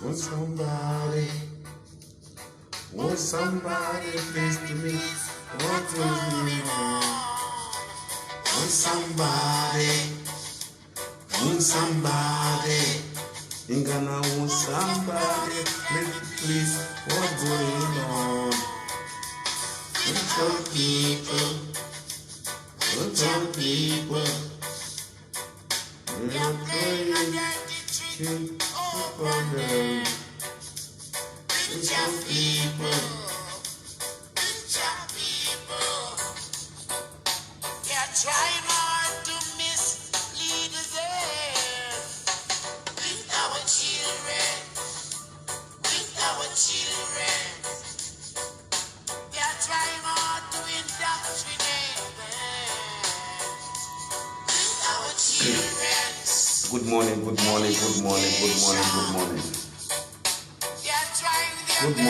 Want somebody please to me? What is going on? Want somebody. In Ghana, want somebody please? What's going on? Little people. We are praying upon them. Little people. They are trying hard to mislead us with our children. They are trying hard to indoctrinate with our children. Good morning. They are trying Good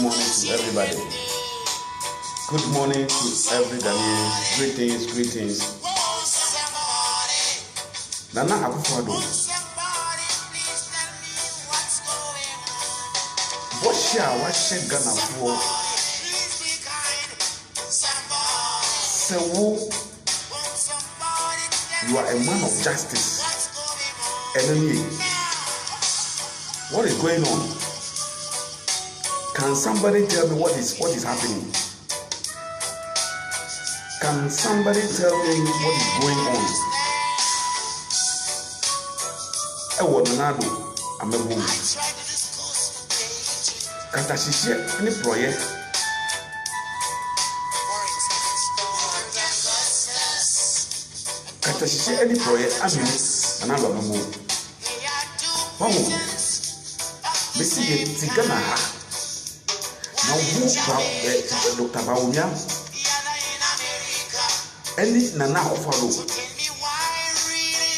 morning to everybody. Good morning to every Ghanaian. Greetings. Nana Akufo-Addo. Please tell me what's going on. Washia Ghana for Please be kind. Somebody. Sewu. Somebody tell You are a man of justice. what's going on. Enemy. What is going on? Can somebody tell me what is happening? Can somebody tell me what is going on? Ewo Nado Amebu. Try to discuss with Katashishe any project. for instance, Katashishe any project. Amini Anado Amebu. they are doing Mamu. Mesi ye tigana ha. Na wu Dr. Bawumia. the other in America. Any Nana Akufo-Addo. Tell me why really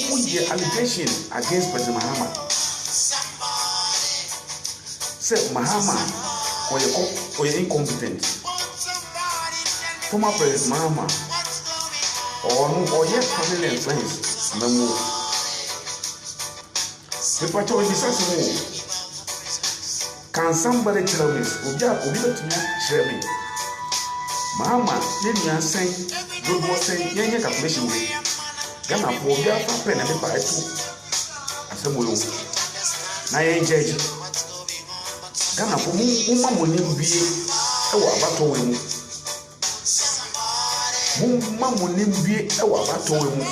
Who ye allegation against President Mahama? somebody Say Mahama or incompetent. somebody tell me Former President Mahama what's going on. or yet family and friends. Memo. The patrol is Can somebody tell me? Obi to me share me. Mahama, you saying good was saying yenye calculation way. Ghana for Obi afa pen and paper two. Asemulo. Na yen judge. Ghana for mumma money be ewa abato we mu. Mumma money be ewa abato we mu.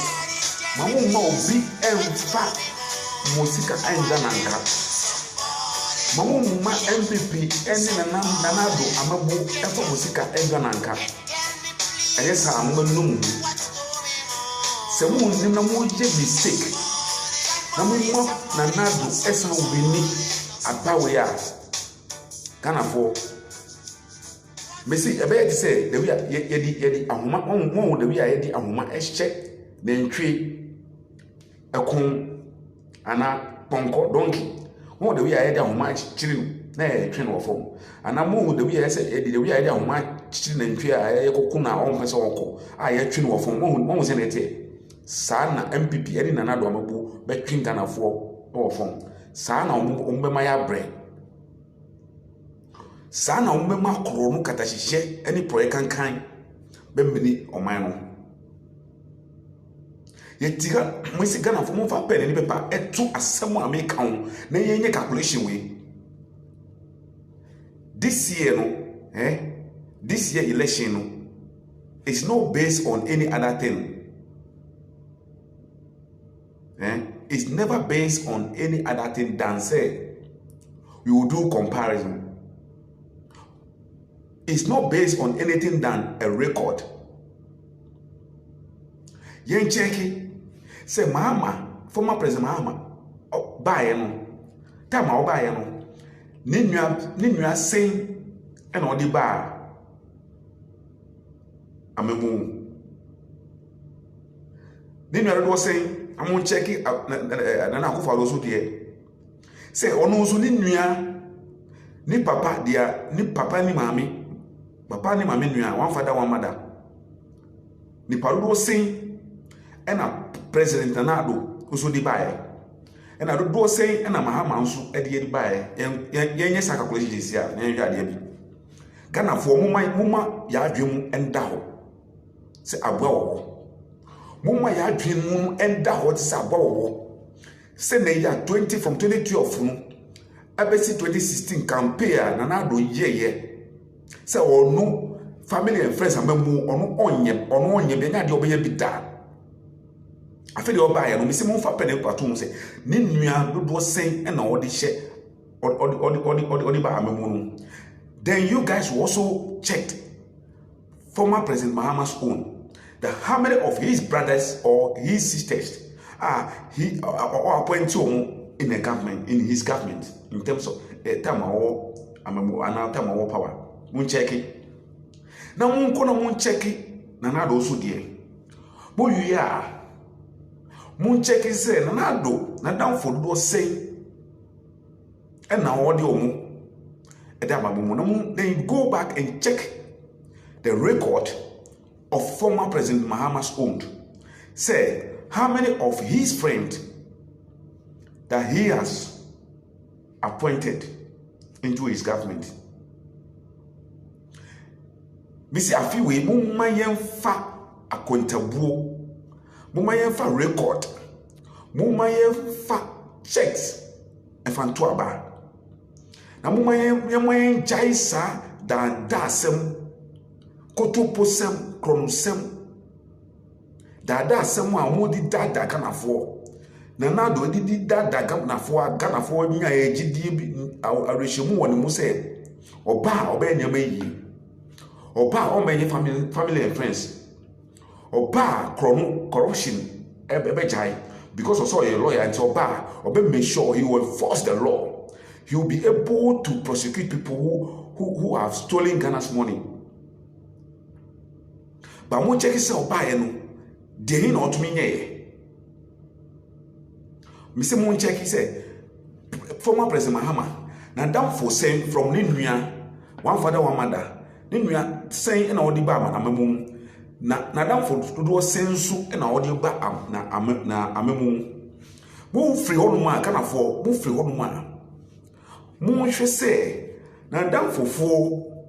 Mumma obi emfa musika enga nanka. Mumma MPP eni nanado amabu efa musika enga nanka. Ayesa amunum. Se mu nim na mu je mistake. Na mumma nanado esa ubini abawe ya. Ghana for Messi ebe ti say the we yedi ahoma won the we yedi ahoma ehye na ntwe ekon ana ponko donkey won the we yedi ahoma chiri na etwe no fom ana mo the we say yedi the we yedi ahoma chiri na ntwe a yekoko na on pese wonko a yetwe no fom won se na tie sa na MPP yedi na nado amabu betwin Ghana for no fom sa na ombema ya bre Sana umema koronu katashishe any project kankan bemini oman no yetiga mwisi Ghana for mo fa pen ni pepa etu asemu ameka ho na yenye calculation we this year election no is not based on any other thing it's never based on any other thing than say we will do comparison. It's not based on anything than a record. Yen cheki say Mahama, former President Mahama, buy no. Time I buy no. Ninua saying and all the bar. Amemu. Ninua was saying, I'm gonna check it out. Nana Akufo-Addo so there. Say ono so ninua ni papa dia ni papa ni mami. Papa ni mami nua one father one mother. Ni parudo sin ena president Nado uso di bae. and I do say and I'm a Hamansu at the by yes, I calculate this year, and Ghana for Mumma ya dream and Daho. Say Abo Mumma ya dream and Daho Sabo. Say they are 20 from 2012. ABC 2016 campaign Nanado ye. Say or no family and friends and memu on onye be na de obeye bida. Afi de oba ya no misi mo fa pene pato say ni nua dodo sen na odi hye odi ba amemu no. Then you guys also checked former President Mahama's own, that how many of his brothers or his sisters he appointed in the government, in his government, in terms of time or power. Mun check it. Now mun check it. Nanado also dear. But you are mun check it. Say Nanado na down for those say. And now what do then you go back and check the record of former President Mahama's own. Say how many of his friends that he has appointed into his government. Missy Afiwe Mumayan fa accountable, Mumayan fa record, Mumayan fa checks, and Fantuaba. Na mumayen jaisa da sem kotoposem kronosem da sem a modi da kanafo na nado di da kanafo nya ejidie bi arehemu woni mu se oba enyama yi oba o menye family and friends oba corruption ebe jai because also a lawyer and oba make sure he will enforce the law. He will be able to prosecute people who have stolen Ghana's money. But when check this out, they ain't not me. Mr. Moon check he said, former President Mahama, now down for saying from Ninuya, one father, one mother, Ninuya saying and all the Bama, Amamum, na down for to do a sensu and all the Bam, na Amamum. Move free on my can afford, move free on my. Mon say na down for four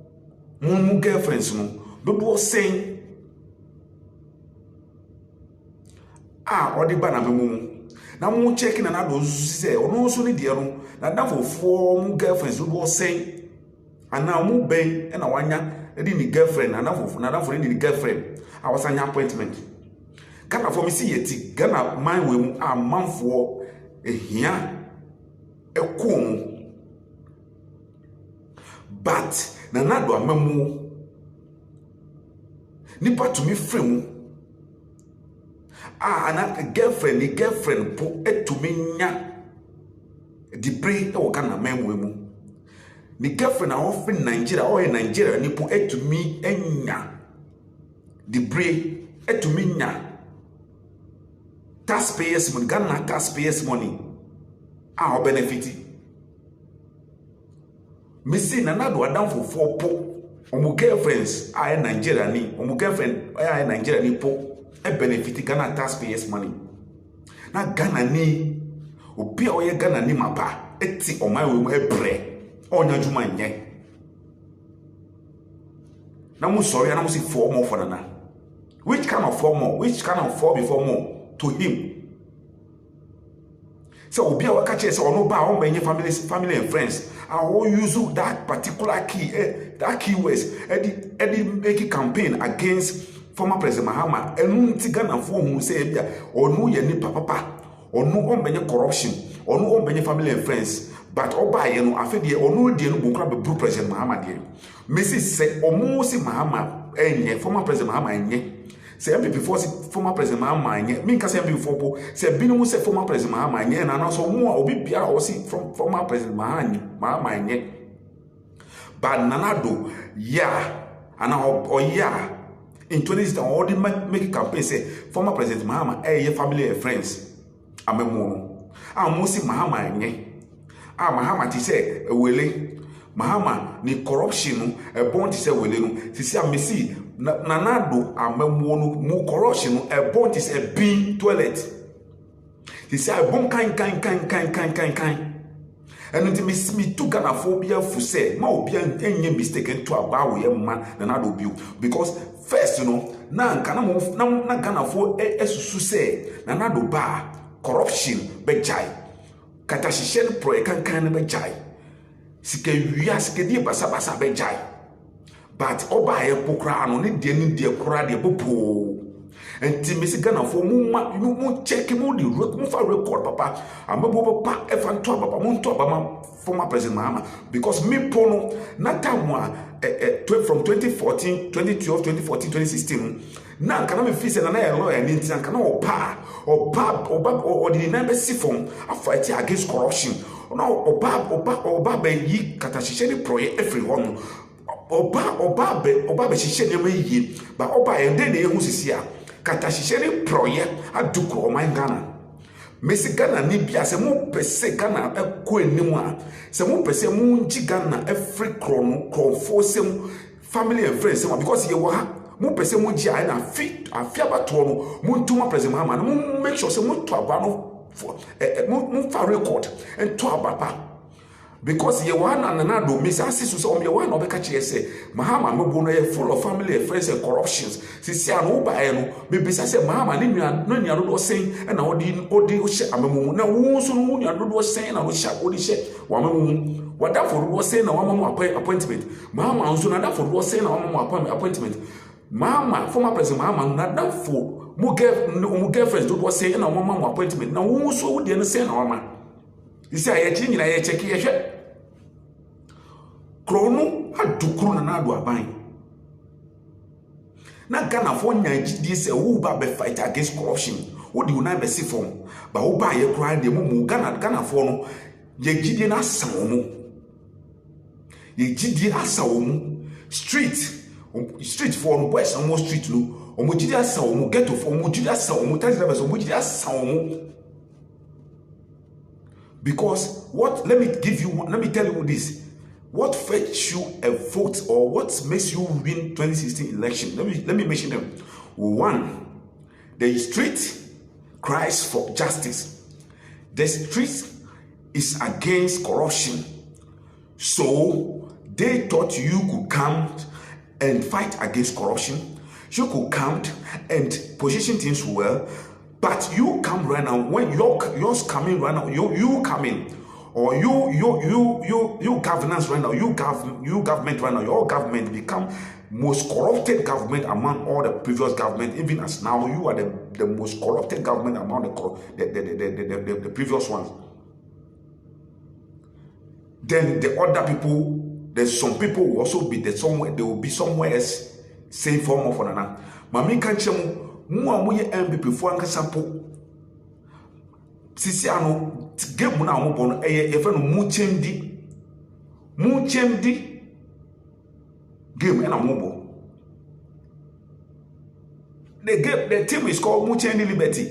mon girlfriends no do saying odi ba na memu na mon check na do say ono so ni de no na down for four mon girlfriends do saying and now mo ben na wanya e di ni girlfriend na down for ni girlfriend I was an appointment Ghana for me see yeti Ghana man we mu amanfo ehia ekom. But Nanado amemu nipa to me frame and girlfriend po to me nya debray e wo Ghana memu mu ni girlfriend a often Nigeria or in Nigeria ni po to me enya debray to me nya taxpayers money Ghana taxpayers money our benefit. Missy Nanado down for four po. Omu girlfriends are Nigeria ni. Omu girlfriend are Nigeria ni po. E benefit Ghana taxpayers money. Na Ghana ni. Obi oye Ghana ni mapa. Eti omai we ebre. Onya juma nye. Na mu sorry na mu si 4 more for nana. Which kind of 4 more? Which kind of 4 before more to him? So obi awa catch say ono ba o menye family and friends. I will use that particular key, that keywords, Eddie make campaign against former President Mahama. And Ghana for who say, or no, ye ni papa, or no one many corruption, or no one many family and friends. But Oba, you know, I feel the or no dear no book President Mahama dear. Mrs. say, or most Mahama, and former President Mahama, and say before former President Mahama, me can say before, say Binu say former President Mahama, and also more obi bia or see from former President Mahama, but Nanado, and or in 2016, all the make a campaign say former President Mahama, your family and friends, I'm a mono. I'm Musi Mahama, Mahama ti say, Willie, Mahama, ni corruption, a bond to say, Willie, to say, Missy. Nanado amemwono mu corruption a bond is a bin toilet. He said, I bon kind. And until me took Ghana phobia for say, ma be any mistake into a bow man than I do you. Because first, na Ghana for esu say, na do bar corruption bejai. Katashishen pro kan bejai. Sike wia sike die basa bejai. But oba ye pokra no ne die kora de popo. And Timisi Ghana for mu check mu the mu fa record papa. Amabo pa e fan to papa mu to baba former president Mahama because me pono na time from 2014, 2012, 2014, 2016 na kana me fi se na lawyer ni ntia kana oba the number sifon fight against corruption. No oba be yi katashisheni proye every one. Oba be shisheni me yi ba oba e de ehu sisia katashisheni proye aduko o man Ghana. Mesi Ghana ni bia se mo pese Ghana ekọ enimu a se mo pese mo nji Ghana every crofo sem family and friends sem because ye wo ha mo pese mo nji na afia bato no mo ntuma president Mahama mo make sure se mo to aba no mo fa record and to aba because ye one and another miss assist so me one obeka che say Mahama mebo no full of family affairs and corruptions sisi an wo ba no me bisa say Mahama ni nua do sen na odi o hye amamu na wo so no nua do sen na wo hye odi hye wa amamu wada for do sen na wa amamu appointment Mahama nso na da for do sen na wa amamu appointment Mahama former president Mahama na da for mu girlfriends do sen na wa amamu appointment na wo so wo de no sen na wa ma isi ayechi nyina ye cheki ye hwe krono adukuru na adu aban na Ghana for nyagidi se wo ba be fight against corruption wo di una be sifom ba wo ba ye kura de mu Ghana for no ye gidi na asan mu ye gidi asan mu street for no boys on street no o mo gidi asan mu ghetto for mo gidi asan mu taxi drivers o mo gidi asan mu. Because let me tell you this. What fetch you a vote or what makes you win 2016 election? Let me mention them. One, the street cries for justice. The street is against corruption. So they thought you could come and fight against corruption. You could come and position things well. But you come right now when yours coming right now. You coming or you governance right now. You government right now. Your government become most corrupted government among all the previous government. Even as now, you are the most corrupted government among the previous ones. Then the other people, there's some people will also be there somewhere. They will be somewhere else. Same form of another. Mami kanchemu. Mu amoye MPP fo ankasa po sisi ano game na mo bon e fe no mu chemdi game na mo bo the team is called mu chemdi Liberty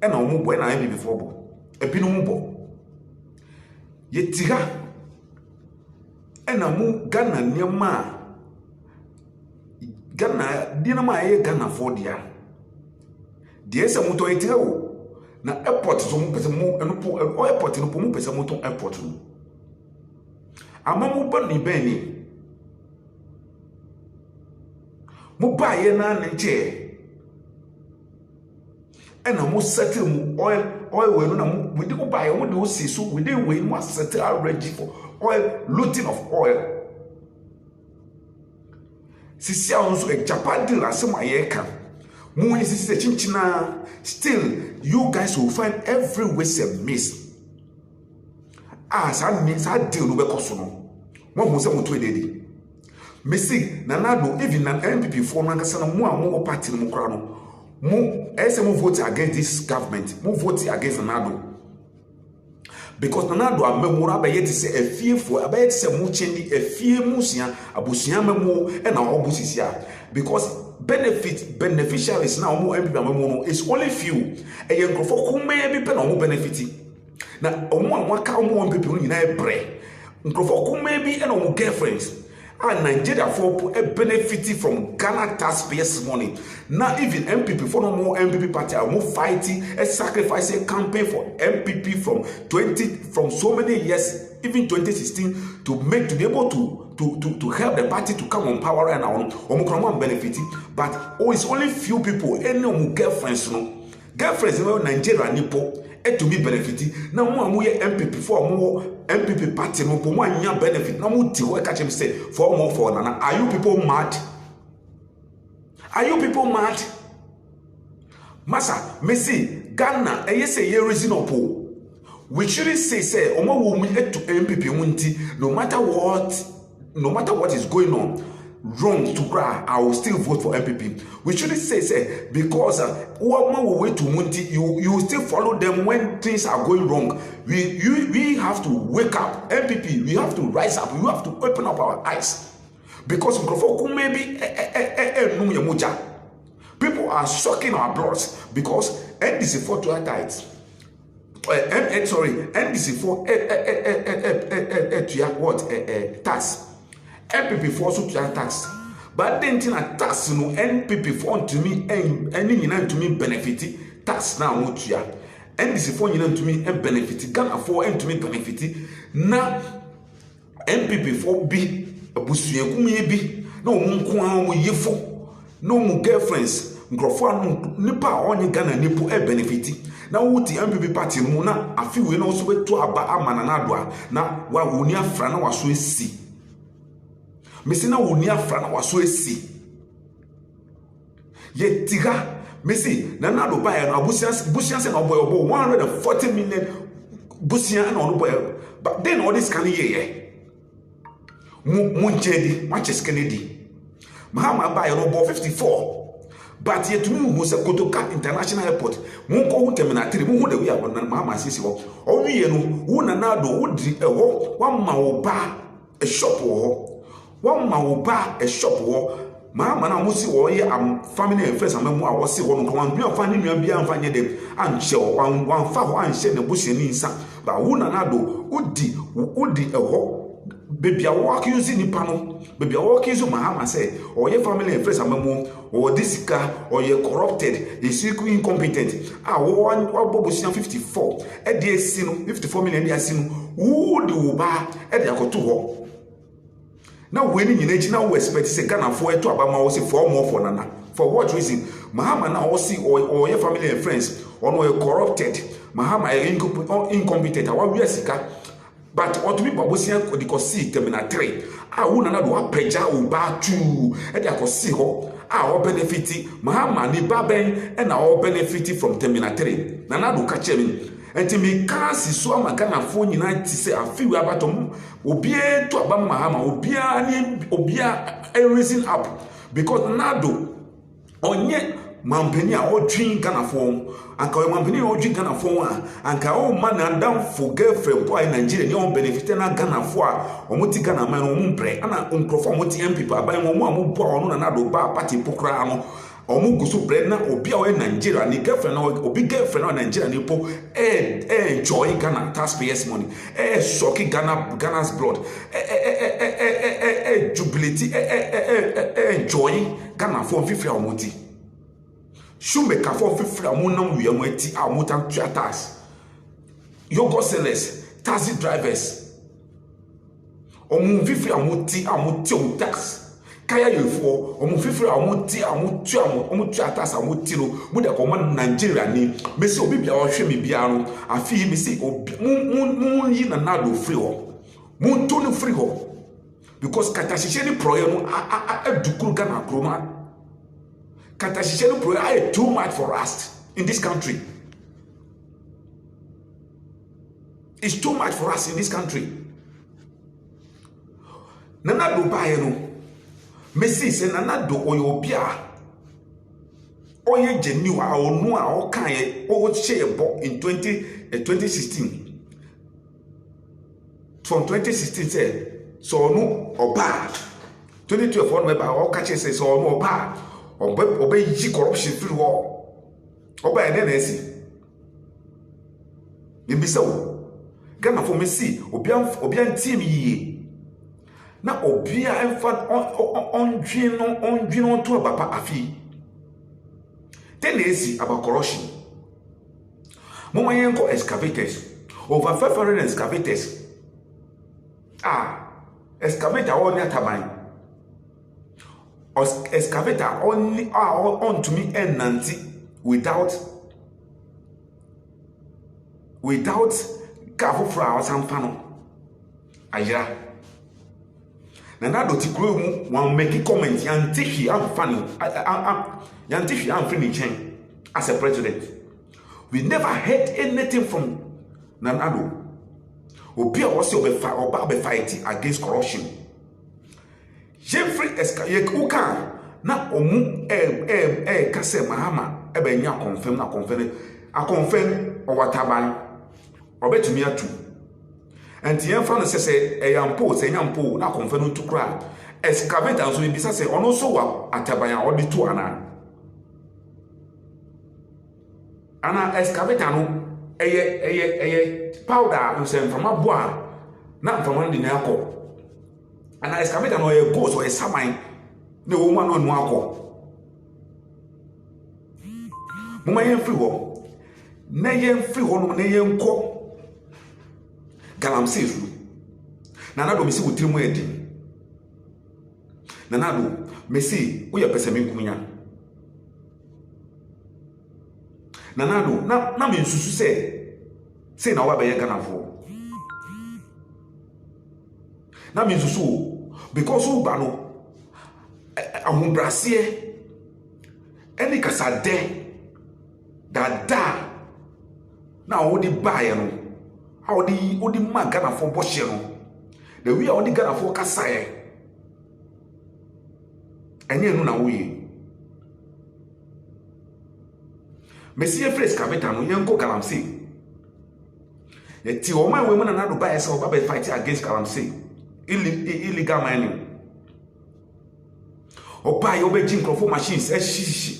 e na mo bo na MPP fo bo e bi no mo bo ye tiga e na mu Ghana niema Ghana dinama ye Ghana for dia de ese moto etire wo na airport so mu pese mu enopo airport no po mu pese moto airport no amamu ba ni beni mu ba ye na nche ena mu settle mu oil we no na mu we dey go buy we dey see so we dey we mu settle already for oil looting of oil. Sisi also a Japan deal as some ayeka. Mu is a chinchina. Still, you guys will find every way a miss. As I means I deal no bekosono. One must say dedi. Missing nanado even an MPP for nankasa no mo party no kra no. Mu SM vote against this government. Mu vote against nanado. Because nanado amemura abayeti se efiefo abayeti se mu chendi efie musia abusia memo e na obusisia because beneficiaries na omo MPP amemo no is only few e ye nkrofo kuma bi pe na omo benefiti na omo amaka omo MPP no nyina e bre nkrofo kuma bi e na omo girlfriends And Nigeria for a benefit from Ghana taxpayers' money. Now even MPP for no more MPP party are more fighting a sacrifice a campaign for MPP from so many years, even 2016, to be able to help the party to come on power and on benefiting. But it's only few people any girlfriends in Nigeria nipo to be benefiting. Now more MPP for more MPP party no for one year benefit. Now more to catch him say for more for Nana. Are you people mad? Are you people mad? Massa, Messi, Ghana, and yes, a reasonable. We shouldn't say, Oma woman to MPP Munti, no matter what is going on wrong to cry, I will still vote for MPP. We shouldn't say because one will wait to Munti, you still follow them when things are going wrong. We have to wake up, MPP. We have to rise up. We have to open up our eyes. Because maybe people are sucking our bloods because NDC for to tides. NDC for tax. MPP for to tax. But then tax no NPP for to me any to me benefit tax now mutia. NDC for to me and benefit Ghana for to me benefit na MPP for B. Abusuaku bi na omunko a yefo na omu girlfriends nkrofo nipa onye Ghana nipo benefit na wuti MPP party mu na afiwe na so beto aba amana na do na wa woni afra na waso esi mesi na woni afra na waso esi ye tiga mesi na na do ba ya na abusian se na oboy 140 million busian na ono boy but then all this can ye Munchedi, Manchester Kennedy. Mahama buy no 54. But yet to me, who said Kotoka International Airport, Munko Terminal 3, who the way I want Mahama Sisi. Oh, we know, Unanado would drink a walk, one mao bar, a shop war, one mao bar, a shop war. Mahama Musi or here, I'm family and friends, and I was say one command, we are finding me and finding them, and show one foul and shed the bush in inside. But Unanado would a walk. Baby, I walk using the panel. Baby, I walk using Mahama say, or your family and friends are or this car, or you're corrupted, is incompetent. I want 54. At the sin 54 million years sin. Who do buy at the Akotuho? Now, winning in age now, we expect to say Ghana for it to Abama was 4 more for Nana. For what reason? Mahama now see or your family and friends, or you're corrupted. Mahama incompetent. Our Wesika. But otomi babosia ko dikosi terminal 3 a wona na do apeja o ba tu e de akosi ho a o benefit Mahama ni baben e na o benefit from terminal 3 na do ka chemi enti mi ka si so amagana fo nyina ti se afiwe abatom obi to aba Mahama obia raising up because nado onye mampeni a odwin Ghana fo anka o mampeni a odwin Ghana fo anka o man and for girlfriend boy Nigeria ni on benefit na Ghana fo a omoti Ghana man o mbre ana onkrofo omoti MPP aban mo amubo ono na do ba party pokra ano omu gusu bre na obi a o Nigeria ni girlfriend na obi girlfriend na Nigeria ni po enjoy Ghana taxpayers money shocking Ghana's blood jubility enjoy Ghana fo fifia omoti Shumeka for 50 amunam we amati amutan tax. Yogo sellers, taxi drivers. Omu 50 amuti tax. Kaya yefo omu 50 amuti tax amutino muda command Nigeria ni mesi obi bia ohwe me bia no afi mesi mun yi na nado free ho. Mun to no free ho. Because katashije ni proye no adukuru Ghana kroma. Katashishenu prayer too much for us in this country. It's too much for us in this country. Nana do buy no. Messi say nana do oyobia. Oye genuine onu a o kan ye o share in 2016. From 2016 say so no oba. 2012 on member o catch say so no oba. Obey corruption through war. Obey an NSC. In Bissau, Ghana for Messi, Obian team ye. na obia emfa on to papa afi tendency about corruption. Mama yenko excavators over 500 excavators. Excavator only ataban. Excavator only on to me and nanti without careful flowers and panel. Aya. Nana do ti kuro mu wan make comment yantishi am funny. Yantishi am finishing as a president. We never heard anything from Nanado. Obi also be fighting against corruption. Jeffrey Eskayekuka na omu kase mahama ebe nya confirm a confirm o wataban obetumi atu. Enti yemfa no sese eyampo se nyampo na confirm to kra excavator so bisa se ono so wa ataban a odi to ana excavator no eye powder no se mfama boa na mfama ndi na akọ ana excavator no eye go so esaman na wo ma no nu akọ moma yen free ho na yen free ho no na yen kọ galamsey fu na do mesi wotiri mu edi na do mesi wo ye pese me nkunya na do na me nsusu se na wa be ye ganafo na me nsusu because wo ba no ahombrase eni kasa de dada na wo di bae no odi ma ganafo bohye no the way odi ganafo kasae enye no na wo yi Monsieur Fresh Kaveta no yenko Galamsey. Yeti o man we na do buy say oba be fight against Galamsey. Illegal mining. O buy oba jin crofo machines shishi.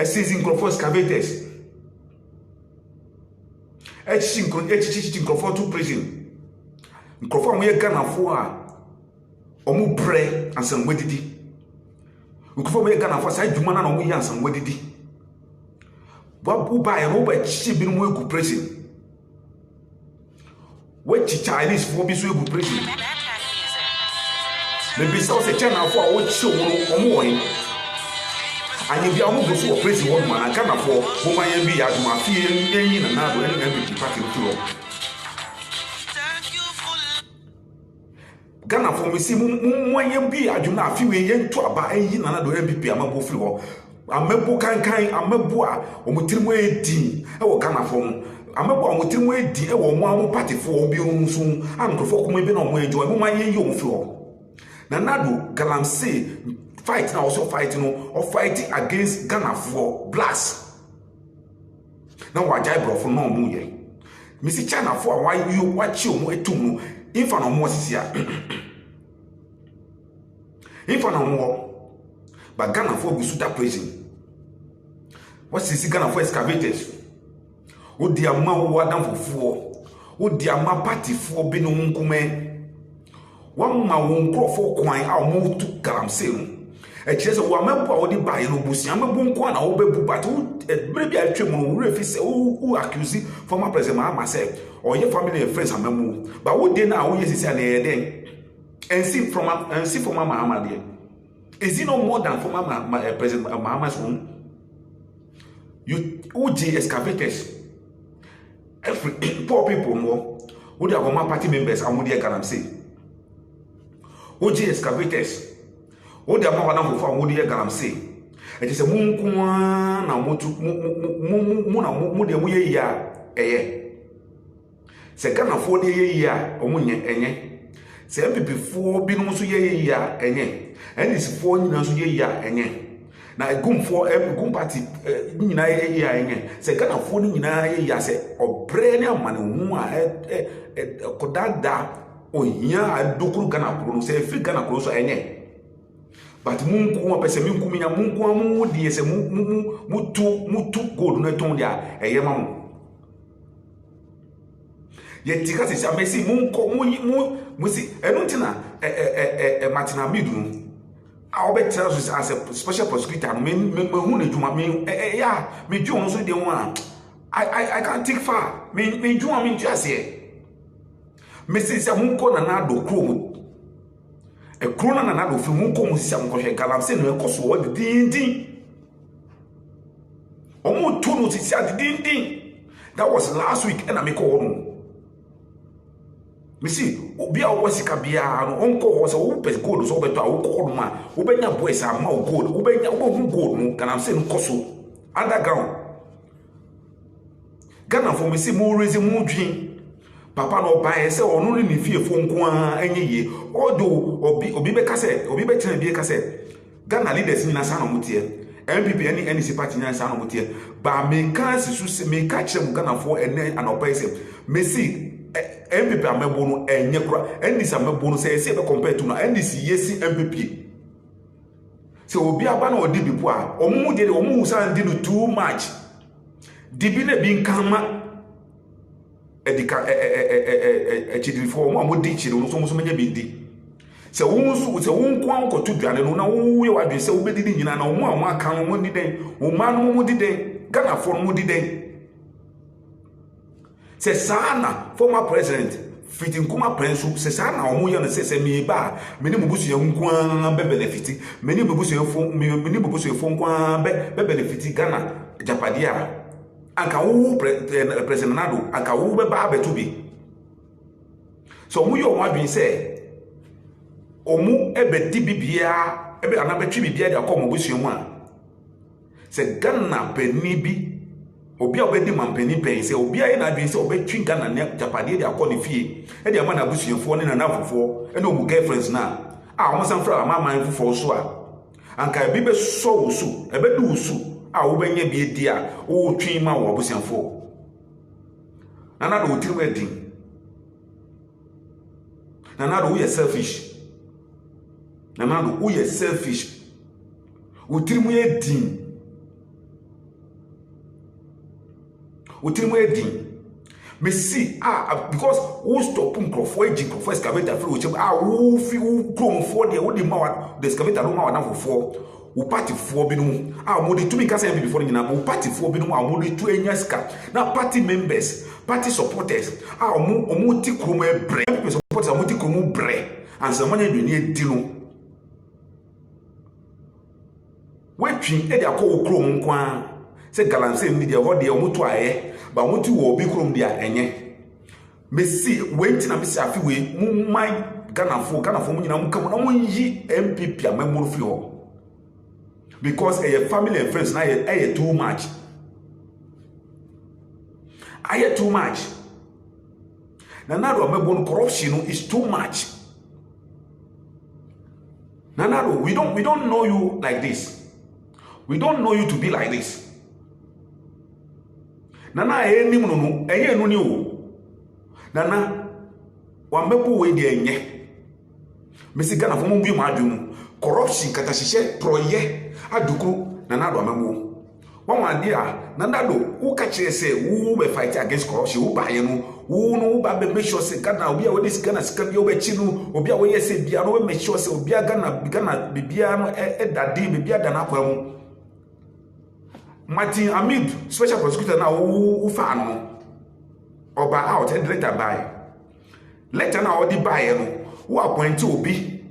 Season crofo excavators. Chin crofo to prison. Crofo mo ye ganafo a omu bre ansan wedidi. Crofo mo ye ganafo sai dwuma na no mo ye ansan wedidi. Babu buy and over chibi no egu prison. Which Chinese for be so egu prison. Maybe so say China for what show no omo. And if you are moving for prison one man and Ghana for woman and be as my fear in another and party to Ghana for me see one and be as you not few yen to about in another MPP amabo floor. Amebo kankan amebo a omutirimu edi e wo Ghana fom amebo omutirimu edi e wo mo amu party fo obi onso ankrofo kuma bi na omo enjoy mo man ye omfo na nado Galamsey fight na also fight no or fighting against Ghana for blacks na wajai brofo no omo ye misi China for why you watch omo etum no infa no mo sisia infa no mo but Ghana for be suta prison. What is Ghana for excavators? O di ama wo adam fufuo. O di ama party for be no nkume. Wan ma wo nkrofo kwan a mo tu Galamsey no. E kire se wo amebo a wo di bae no busia amebo nko na wo bebu but bre bia atwem no wo refi se wo accuse former president Mahama say or your family and friends amemo. But wo dey na wo yesisi na e den. And see from Mahama there. Is it no more than former President Mahama's own? You OG excavators. Every poor people more. Who they are party members and who they Galamsey. OG excavators. Who they are more for who they Galamsey. It is a moon na muye ya Se Ghana for the year or munye enye. Se MPP for bi no so ye ya enye. And this for nyina so ye ya enye. Na egum for egum party nyina ye ya enye. Se Ghana for nyina ye ya se obre ne amane hu a kodada ohia adokuru Ghana kro no se fi Ghana kro so enye. But munku pese munku minya munku amu die se mutu gold no ton dia eyema mu. Ye tika se amesi mu si enuntina Martin Amidu I will tell you as a special prosecutor, me do also the one. I can't take far. Me do just here. Mrs. Munko Nanado Chrome. A crona Nanado from Munko Musam Galam saying no cost what the ding. Almost 2 notices at the ding. That was last week, and I make all. Me see, obi a wasika bia no onko ho se wo pes gold so beto a wo call ma wo benya boys am ma gold wo benya wo hu gold no can am say no koso underground Ghana for me see mo raise mo dwin papa no buy say onu ni fie fo nko a anyeye odo obi be ka say obi be tena bi ka say Ghana leaders ni na sa no mutie MPP any NDC party ni na sa no mutie ba me kan sisu se me ka kire mo Ghana for ene anopai se me see MPP amebo no enye kura NDC amebo no say be compare to na NDC yesi MPP se obi aba na odi bipo a omu de omu san di no too much dibi na bi nkama edika chidiri for omu di chiri no so menya bi di se wonsu se wonko anko to duane no na wo ye wadwe se wo bedidi nyina na omu amu aka no mo di den o ma no mo di den Ghana for mo di den se sana former president fitin kuma prensu se sana omu ye no se mi ba meni mubusu ye nko be benefit meni mubusu ye fo nko be benefit Ghana japadia anka wo president Nado anka wo be ba betu bi so mu yo wadwin se omu ebe di bibia ebe anabetwi bibia de akọ mubusu mu a se Ghana peni bi obi a obedi mampeni pen se obi a na adwen se obetwi Ghana ne japade de akọ ne fie e de ama na busuefo ne na nafofo e na omu girlfriends na a omo san fra ama man fofo so a anka bi be so usu e be du usu a wo benya bi edi a wo twi ma wo busuefo na do tiru edin na do we selfish na do we selfish wo tiru edin Utirimu edin me see because who stop microphone ejin microphone excavator free uchem wo fi wo chrome for there wo di ma the excavator no ma na for wo party for bi no mo di tumi kasa MPP for nyina wo party for bi no mo di tu enya ska na party members party supporters mo ti chrome ebre MPP supporters mo ti chrome bre and some money ni edi no wetwi e di akọ chrome nkwa se galanse ni de ho de omuto aye ba mutu wo bi krom dia enye mesi wenti na mesi afi we mu mai Ghana fo mu nyina mu kam na mu yi MPP amemuru fi ho because a family and friends na aye too much na Nado amebon corruption is too much na Nado we don't know you like this, we don't know you to be like this. Nana eni mununu eye enu ni o nana wa mebu we de enye mesi Ghana fo mu bi ma adwum corruption kata hihye proye adukuru nana do amemu wa ade a nana do wo ka kire se wo be fight against corruption wo ba ye no wo no ba be make sure se Ghana obi a we dis Ghana sika bi obi chi no obi a we ye se bia no we make sure se obi a Ghana bibia no dade bibia da na kwa mu Martin Amid, special prosecutor now who fan or out and later by. Later now the buyer who appoint to be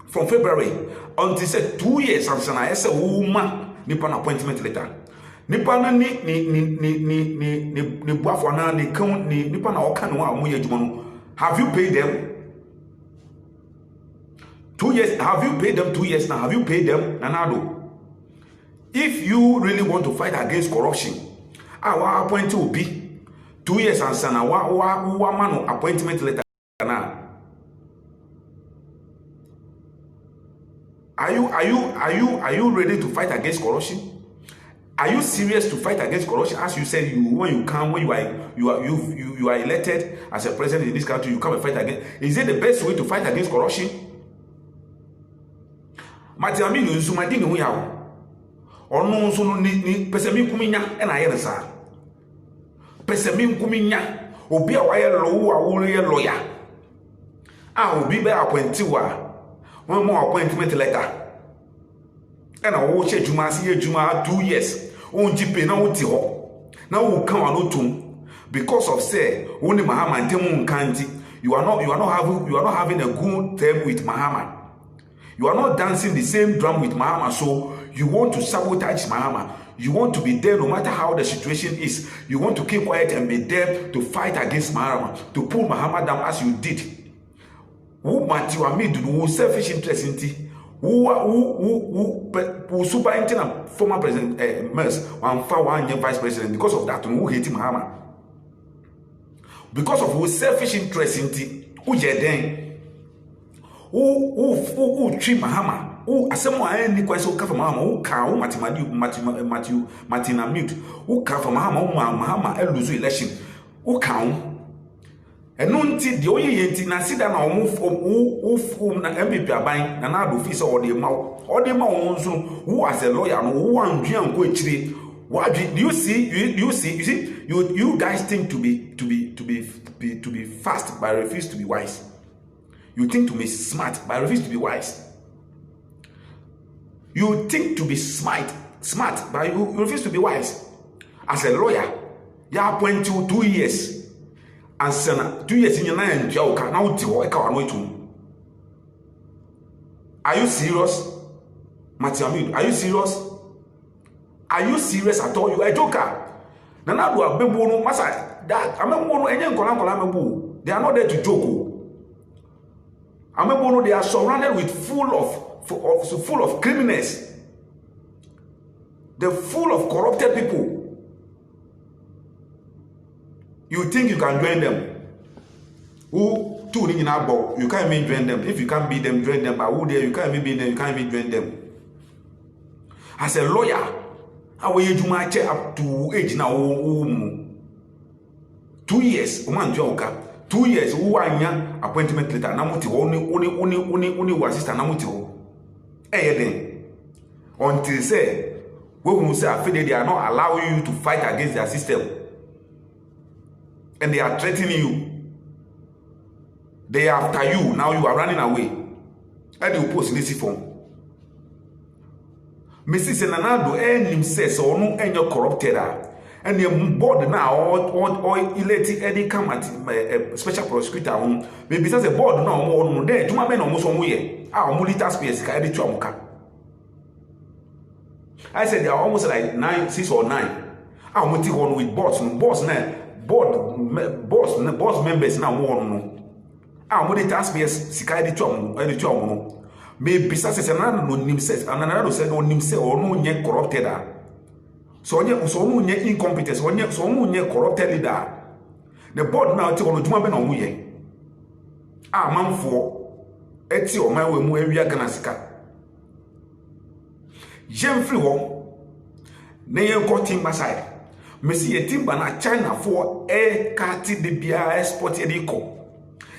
from February until said 2 years and I said woman Nippon appointment letter. Nippon ni buafana ni count ni Nippon or can have you paid them 2 years? Have you paid them 2 years now? Have you paid them? Nanado. If you really want to fight against corruption, our appointment will be 2 years and sana wa man appointment letter now. Are you ready to fight against corruption? Are you serious to fight against corruption? As you said, when you are elected as a president in this country, you come and fight against. Is it the best way to fight against corruption? Martin Amidu Zumadini huya. Ono nso no ni pesemi nkuminya na aye nsa pesemi nkuminya obi a wayɛ low a wɔyɛ lawyer a obi bɛ appoint wa wɔn mo appointment letter ɛna wo hyɛ adwuma ase yɛ adwuma 2 years wɔn gyi pay na wɔte hɔ na wo kan wa no tum because of say wo ni Mahama ntemu nkanti you are not having a good term with Mahama. You are not dancing the same drum with Mahama, so you want to sabotage Mahama. You want to be there no matter how the situation is. You want to keep quiet and be there to fight against Mahama, to pull Mahama down as you did. Who Matthew Amid, who selfish interest in tea, who superintendent former president Mers, one year vice president, because of that, who hate Mahama. Because of who selfish interest in tea, who then. Who treat Mahama? Who asemo any question ka for Mahama? Who can who Martina mute? Who can for Mahama lose election? Who can? And nunti the only yenti na sida na who na MVP aban na na do office or the ma who as a lawyer no who wan dwan go echire. What do you see? You guys think to be fast but refuse to be wise. You think to be smart, but refuse to be wise. You think to be smart, but you refuse to be wise. As a lawyer, you appoint you 2 years. And sen 2 years in your nine, now are you serious? Matthew, are you serious? Are you serious at all? You are a joker. Nana do a bebo masa that I they are not there to joke. They are surrounded with full of criminals. They're full of corrupted people. You think you can join them? Who two in our boat? You can't even join them. If you can't beat them, join them. But who there? You can't even beat them. You can't even join them. As a lawyer, how will you match up to age now? 2 years, man, joker. 2 years, who are young appointment letter, Namuti, only was sister Namuti. Until say, we say, they are not allowing you to fight against their system. And they are threatening you. They are after you, now you are running away. And you post this form. Mrs. Nanado, and says, or no, and you're corrupted. And the board now or elected any come at special prosecutor maybe that's a board now more there to my men almost 1 year. Our military space carry the I said they are almost like 6 or 9. I'm waiting on with boss now boss members now more. Our military space carry the maybe such another no says another said no or no yet corrupted. So no incompetence, so no corrupted leader. The board now take on the Juma Ben on Muye. Man for Eti or my way Muya Ganasika. Jem free war. Nayan got timber side. Messi a timber na China for air carti de bia export edico.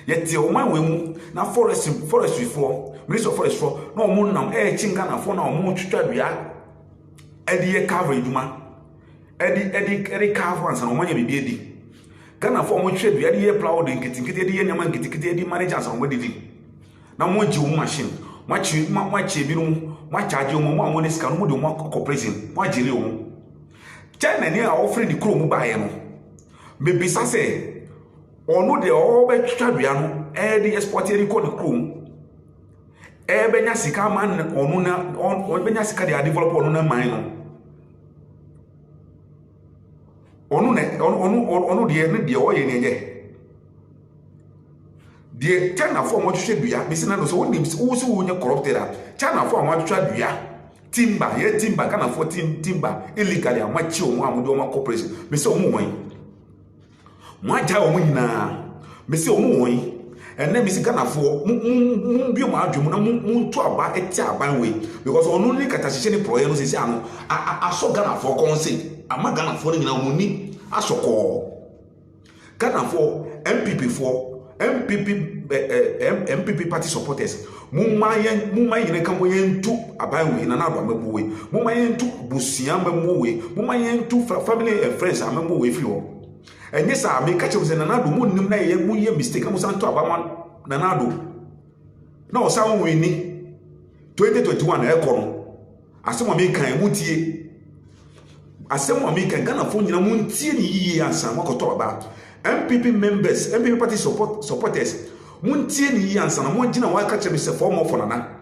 Yet the my way na forestry for Minister of Forest for no moon now air chingana for now moon to try. Eddie carver Juma. Eddie carver and some money be Eddie. Gana for much trade, Eddie plowed in getting Eddie Yaman getting Eddie managers on what did. Now, one Jew machine, much charge you, one is can do more corporation, one Jillium. China near offering the crew by him. Maybe Sasse, or no, they all by Chabiano, Eddie exported the crew. Benyasika man or Nuna on Benyasika, they are developed on a mine. On the end, the oil in there. The China for what you should be, Miss Nano, so names also when you're corrupted. China for what you should be. Timber, yeah, timber, can afford timber illegally and what you want to do corporation. Miss Omoy. My child winner, Miss Omoy. And then Miss Ghana for Bioma Moon to about a tia way because only catastrophe proyects is I saw Ghana for consent. I'm not Ghana for money. I saw call Ghana for MPP party supporters. Mumayen come to a byway in another way. Mumayen to Busiam way. Mumayen to family and friends. I'm a way for you. And yes, I make catch up with another moon, no mistake. I'm saying to Abama Nanado. No, someone winning 2021 aircon. As someone make a mutie. As someone make a Ghana phone in a muntie and some what talk about. MPP members, MPP party supporters, muntie and some one dinner while catch up with a form of Nana.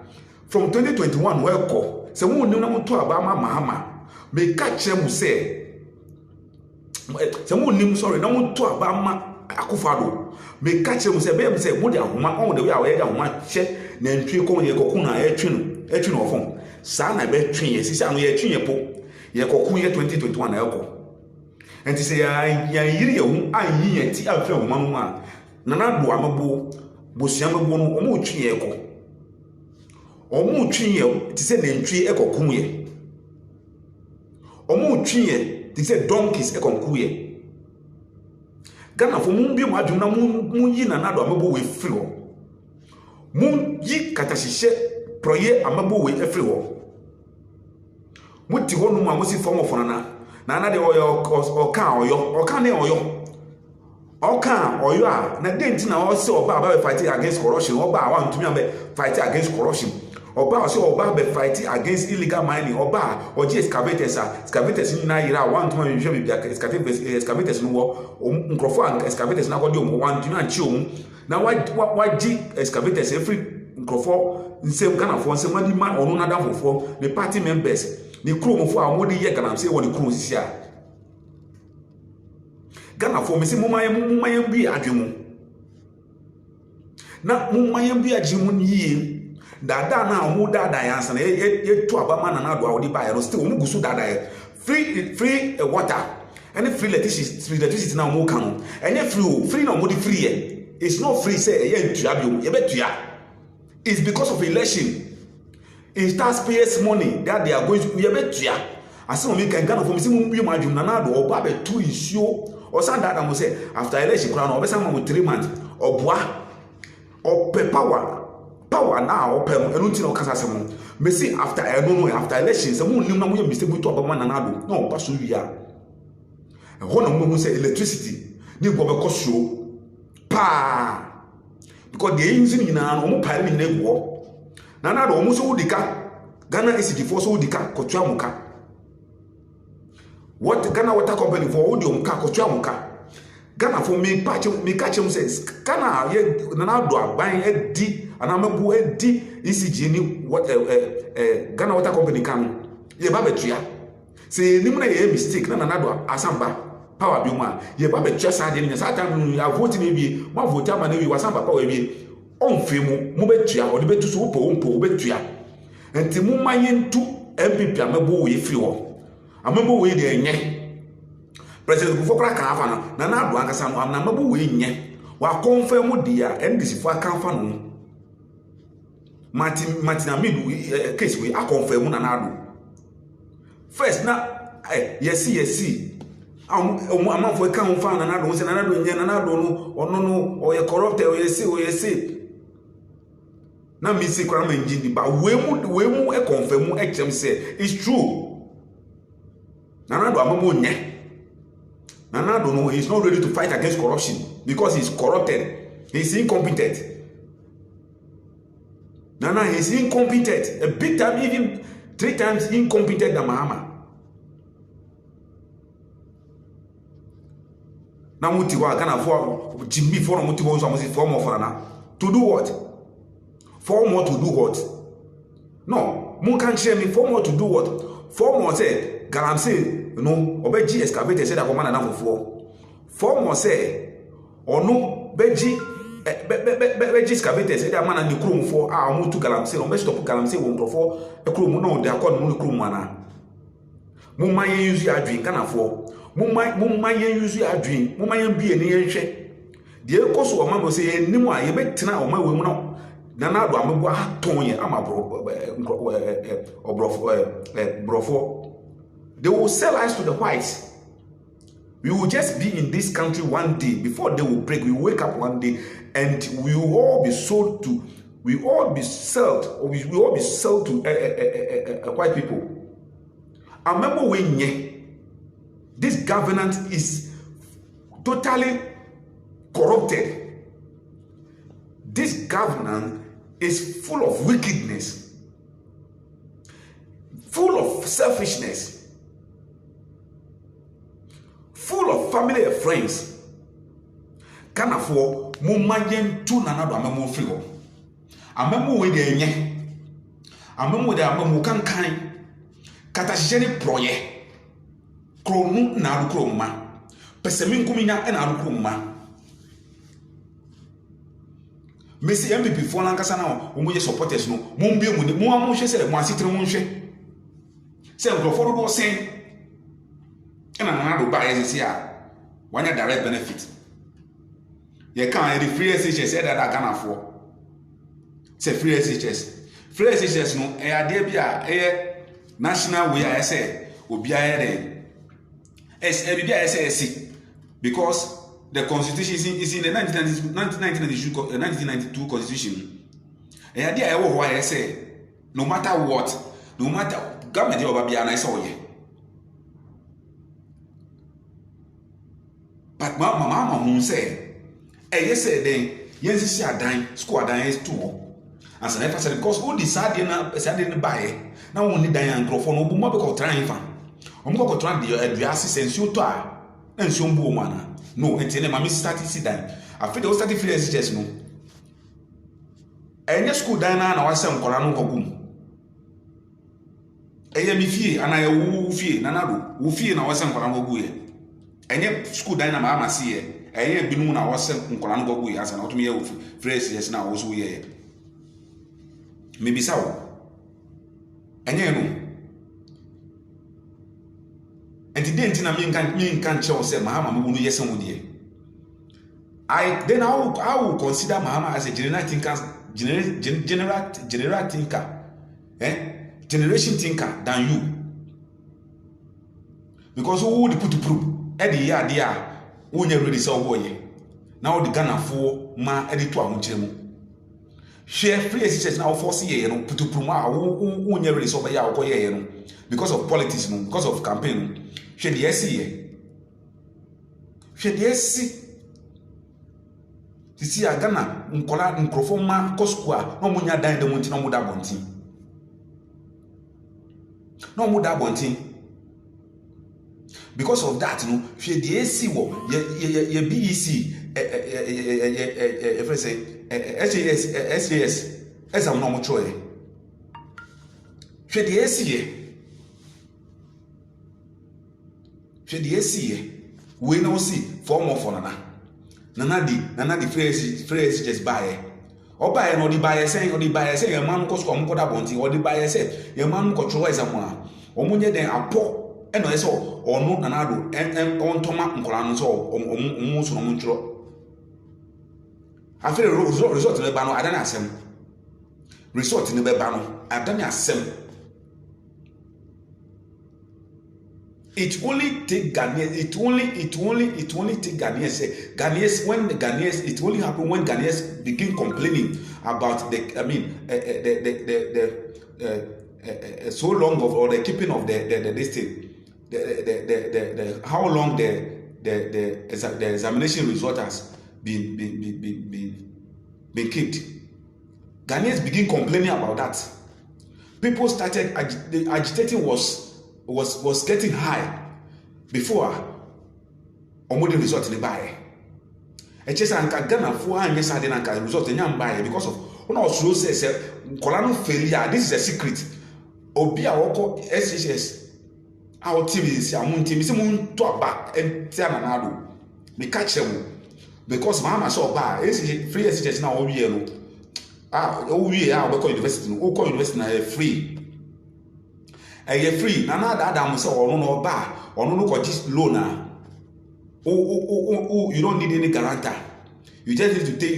From 2021 aircon. Someone knew to Abama Mahama. May catch them say. Someone named sorry, no to Abama Akufado. May catch him say, baby, say, would you on the way I had one check, then 3 corner Yakuna, a tune of home. Son, I bet 3 years, I'm a tune po, Yakokuya 2021 alcohol. And to say, I ye, I feel Mamma. Nana do amabo, Bosiama Bono, or more tree echo. Or more tree, it is an entry echo kumye. Or more tree. They said donkeys ekonkuye. Ghana for mumbi maduna munyi na nado amabo we free ho. Munyi katashishe proye amabo we free ho. Muti ho no amosi form of nana. Na na de oyo oka ne oyo. Oka oyo a na denti na o se oba ba fight against corruption. Oba wa ntumi am fight against corruption. Oba so oba be fighting against illegal mining. Oba oji excavators excavators na yira one to me hwe bia excavators no wo nkrofo an excavators na godi o one to na chi o na waji excavators every nkrofo nsem Ghana for nsem adi man onu na dafofo the party members the crew for amodi ye Ghana say what the crew sisi a Ghana for me say mumayem bi adwemu na mumayem bi adwemu yi dada na omu dada yansa na ye to Abama na do awodi ba yero still omu gusu dada free water and free electricity na omu kan and free na omu di free ye it's not free say ye ntua bi ye betua it's because of election it's taxpayers money that they are going to ye betua aso mi kan Ghana for me say mu bi ma adwum na do oba be tu isuo o san dada mo say after election kra na obesa ma 3 months oboa ope power now open enu ti no kasa semo me see after after elections some nim na mo mistake to Abama na do no paso wia e ho na mo say electricity ni go be koso pa because they using na no mo pare mi na go na do mo so udika Ghana SG4 so udika kotua muka what Ghana water company for odi muka kotua muka Ghana for me patch me catch him says Ghana ye na do aban edi anamabu edi ECG ni what Ghana water company can ye ba betua say nim na ye mistake na do asamba power bi mu a ye ba betua sa de ni sa time ya vote ni bi ma vote ama na wi wasamba power bi on fe mu betua o de betu so po betua enti mu mayentu MPP amabu we free ho amabu we de enye President Kufokra kan afa na do ankasa no amabu we nye wa confirm dia NDC fo kan fa no Martin Amidu case we a confirm na do first na yes amafo kan fa na do se na do nye na do no ono no o ye corrupt o yes na mi se kwara manji di ba we mu e confirm e chem say it's true na do amamu nye na do no he's not ready to fight against corruption because he's corrupted, he's incompetent. Nana is incompetent, a big time, even 3 times incompetent than Mahama. Now Mutiwa Ghana for Jimmy for Mutiwa so 4 more for Nana. To do what? 4 more to do what? No, Moon can't share me 4 more to do what? 4 more say Galam say no, obeji excavator said that woman and for 4 more say or no beji excavator said that man and the crew for our move to Galamsey, or best of Galamsey won't for a crew no, they are called Munukum mana. Mumma use your drink, can afford Mumma use your drink, Mumma be an ancient. The course of a man will say, Nima, you bet now, my woman. Nana do amabu Tony, I'm a brofo. They will sell us to the whites. We will just be in this country one day before they will break. We will wake up one day and we will all be sold to. We will all be sold to white people. I remember when this governance is totally corrupted. This governance is full of wickedness, full of selfishness, full of family and friends. Kana for mumayen tu nanado amemo frigo. Amemo we de enye. Amemo de amemo kankan. Kata jeni proye. Kromu na arukroma. Pesemin kuminya ena arukroma. Messi MPP for lankasa na omo ye supporters no. Mo mbie mu ni mo amonhwe se mo asitre mo nhwe. Se nkrofo do sen. Ena nanado ba ye se a wanya direct benefit. You can't the free SHS that Ghana for. Say free SHS. Free SHS no idea be a national way I say will be a SSC because the constitution is in the 1992 constitution. The idea why I say no matter what, no matter government will be an I saw ye. But mama who say yes, then yes, see a dime, squad is too. As an emphasis, because all the sardine buy now only Diane Crawford, no more because trying fan. I'm going to try the assistance you to and some woman. No, and tell them I started sit down. I feel those 30 years just no. And yes, school dine and I was some Corano boom. I am fee and I woo fee, Nanado, woo fee and I was some Corano booye. And yet, school dine and I see it. I have been when I was sent from Colango as an automobile phrase, yes, now also here. Maybe so. And you know, and the dent in a mean can't show, say, Mahama, who yes, some would ye. I will consider Mahama as a general thinker, general thinker, generation thinker than you. Because who would put to prove? Eddie, dear. Wonye ready so boye now the Ghana for ma editor amuchemu share free SHS now force ye no putu pruma wonye ready so ya okoye no because of politics no because of campaign share the SC sisi a Ghana nkola nkrofo ma koskua no munya dan de monti no muda bontin because of that, no, she the AC wo ye BEC SAS as I'm not sure. She the AC we no see form of nana di phrase just buy or buy no di buy say your man ko so ko da bonti or di buy say your man ko tro exam o munye den apo eno eso onu nanado on toma nkola no so so no ntro after result ne ba no adana asem result ne be ba no adana asem. It only take Ghanaians. It only take Ghanaians. Ghanaians when the Ghanaians. It only happen when Ghanaians begin complaining about the. I mean, so long of or the keeping of this thing. The how long the examination result has been kept. Ghanaians begin complaining about that. People started agitating was getting high before omode result ni buy. E chesa anka Ghana fo anye sade na anka result nyam buy because of una osuro say nkola no failure. This is a secret. Obi a woko SHS our TVs amunti se mun to aba enti ananado me catch them because mama so ba free SHS na o wie no o wie a we call university no o call university na free. Eye free na Adam say onu no ba onu no ko loan na you don't need any guarantor. You just need to take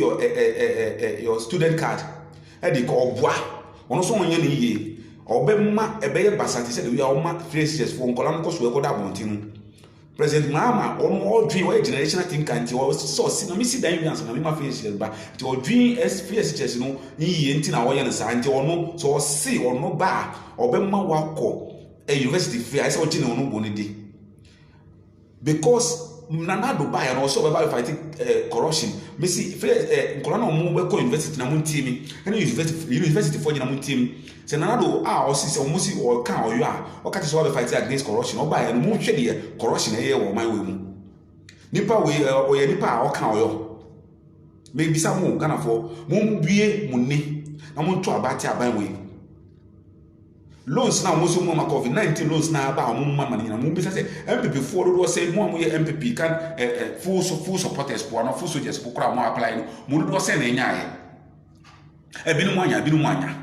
your student card e dey ko obua onu so onye na iye obemma ebeye basati say we are ma free SHS for nkola nko so e ko da bontinu President Mahama onu odwin wa generational think anti o so si na mi si dan wians na mi ma free SHS ba ti odwin free SHS no iye nti na wo ye no sa anti onu so si onu ba obemma wakọ a university free I say ogine onu bonidi because Nanado buy and also about fighting corruption. Messi, Colonel Mumbo University Namuntimi, and University for Namuntim. Say Nanado, or sis or Musi or Cow, or you are, or catch all the fighting against corruption, or buy and moon shady corruption a year or my woman. Nipa way or Nipa or Cow. Maybe some more Ghana for Moon Bie Muni, Namun to about Yabai. Loans now most of COVID-19 loans now about money and moon business. MPP forward was saying one way MPP can full supporters for no full soldiers for crowd more applying. Moon was saying a binumanya.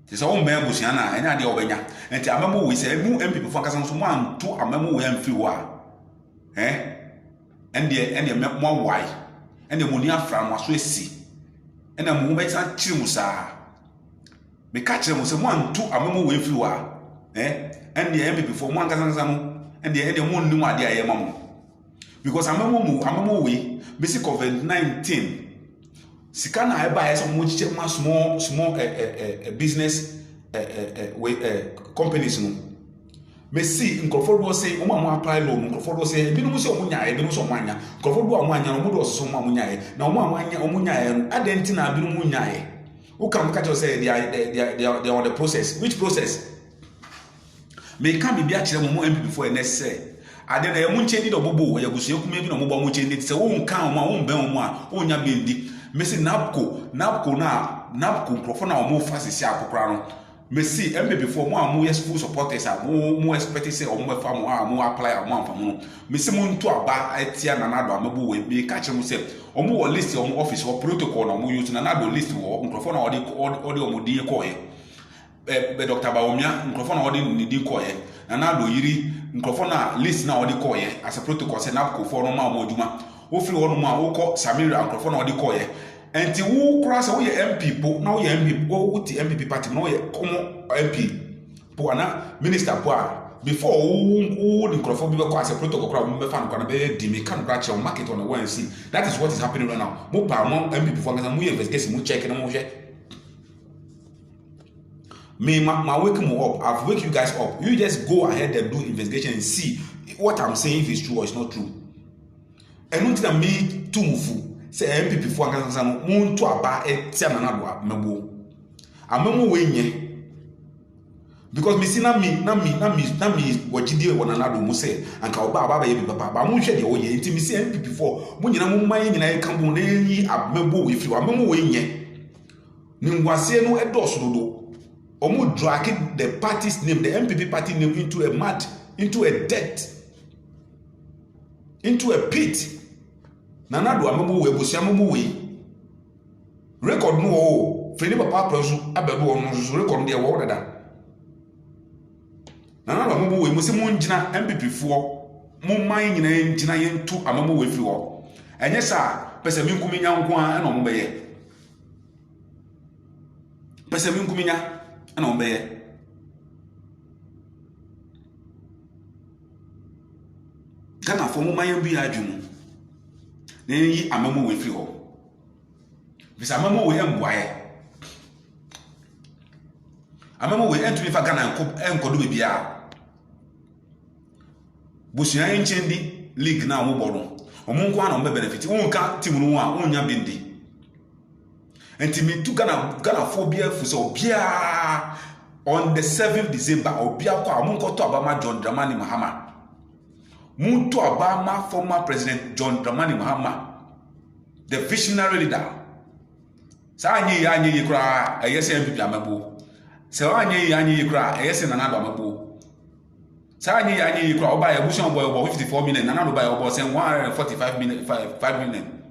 It's all members and I the and I remember we say more MPP focus on someone to a memo and few and the more why and the money from was we see and the movements are chimusa. Me catch them say 1 2 amemo we free wa and the MPP for one kazanzamu and the one new idea yemamo because amemo we basic COVID-19 sikana I buy some much small business companies no me see nkofo do say o ma apply loan nkofo do say binu so munya e binu so mwanya nkofo do amanya no mu do so munya e na o amanya o munya e adenti na binu munya e. Who can catch us say they are on the process? Which process? May come be actually more MP before next say. I then a moon change the bobo, you go maybe no more change it. So won't count my own belmont, own ya bindi. Missing Napco now, profana or more fast is Yako Crown. Messi MP before more full supporters are more expected say or more farm more apply or more from Missy Moon to a bar at Tiana Nado, Mabu will be catching himself. Or more list of office or protocol or more using another list or microphone or the audio modi koye. Dr. Baumia, microphone or the koye, another yiri, microphone list now or the koye as a protocol send up for no more Juma. Hopefully, one more oko Samira microphone or the koye. And the who cross away MP, now your MP, what the MPP party, no common MP, Puana, Minister Pua. Before who the microphone as a protocol crowd, fan can be the can branch or market on the one see. That is what is happening right now. More power, more MP for we investigation, we check and more. Me, my wake me up. I've wake you guys up. You just go ahead and do investigation and see what I'm saying if it's true or it's not true. And not that me too mufu. Say MPP for Gansan, moon to a bar at Tiananadwa, Mabo. A memo way. Because me see na me what you do one another muse and Kauba baby papa, but moon shed your way, intimacy see MPP for when you know my in a company a memo if you are memo way. Nimwase no edosodo. Omo dragging the party's name, the MPP party name into a mud, into a debt, into a pit. Nanado amemo we busia amemo we record no feni papa presu abedo ono so record dey wo dada nanado amemo we musi mu ngina MPP fo mu man nyina ngina yentu amemo we fi ho enye sa pese mi nkumi nya nko a na omo beye pese mi nkumi nya na omo beye kana fo mu man bi adwunu yi amamo we free ho visa amamo we emboaye amamo we entumi fa Ghana enkodo bibia busuan enchendi league na wo bono omunko ana o benefit wonka team no a wonya bindi entimi tu Ghana phobia fuso obia on the 7th December obia kwa omunko to Obama John Dramani Mahama Muntu Obama, former President John Dramani Mahama, the visionary leader. Sanyi yanyi yikra, ayese MPP amabo. Sanyi yanyi yikra, ayese nanado amabo. Sanyi yanyi yikra, oba ebusion boy obo 54 million, nanado buy obo say 145 million, 5 million.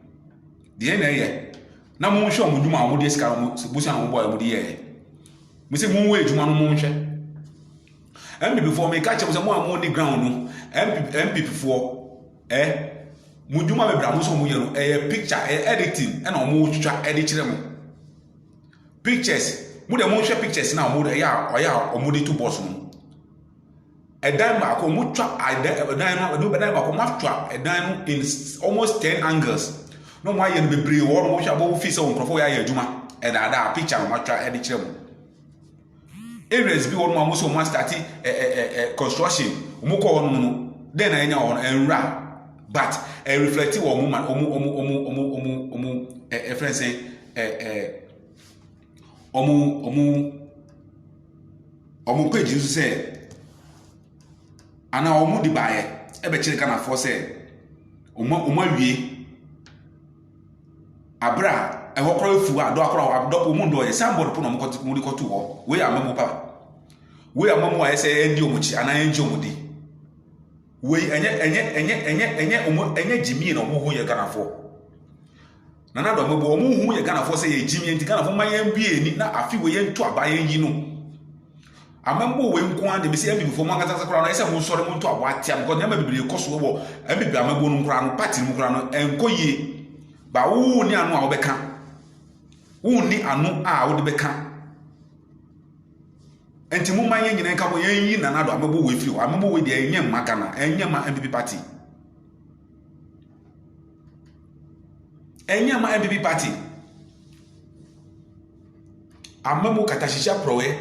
The end here. Na mo show mo djuma mo de sika mo busion boy mo de here. Mo say mo we djuma no mo hwe. MPP for me catch am mo on the ground no. MPP for muduma be bra mo so mo yero picture editing and mo twa edit kire mo pictures mo de mo hwe pictures na mo ya mo de two boss mo edan ba ko mo twa edan no ba ko ma twa edan in almost 10 angles no mo aye no be bre wo mo hwa bo fi se onkrofo ya adwuma edada picture mo twa edit kire mo areas bi won mo so mo start construction mo ko no then anya on enra but reflective a friend say page you say ana di bae ebe chire kana for say wie abra e hokro fu ado akro ado mu ndo ye somebody put no mo di kotu ho we amamu pa we amamu a say endi omuchi ana enji omudi we enye jimi no mo hu ye kana for na do mo bo mo hu ye kana for say ye jimi enti kana for mayen bie ni na afi we ye ntu abayen yi no amambo we nko ande be say before man kata sakura na ese mo sori mo ntu abo atia because na bibire koso wo bibire amagbo no nkura no party no nkura no enko yie ba wo ni anu a wo beka wo ni anu a wo de beka enti mo man nyina nka bo yi na na do amagbo we firi amagbo we de enye maka na enye ma MPP party amambo katashisha proe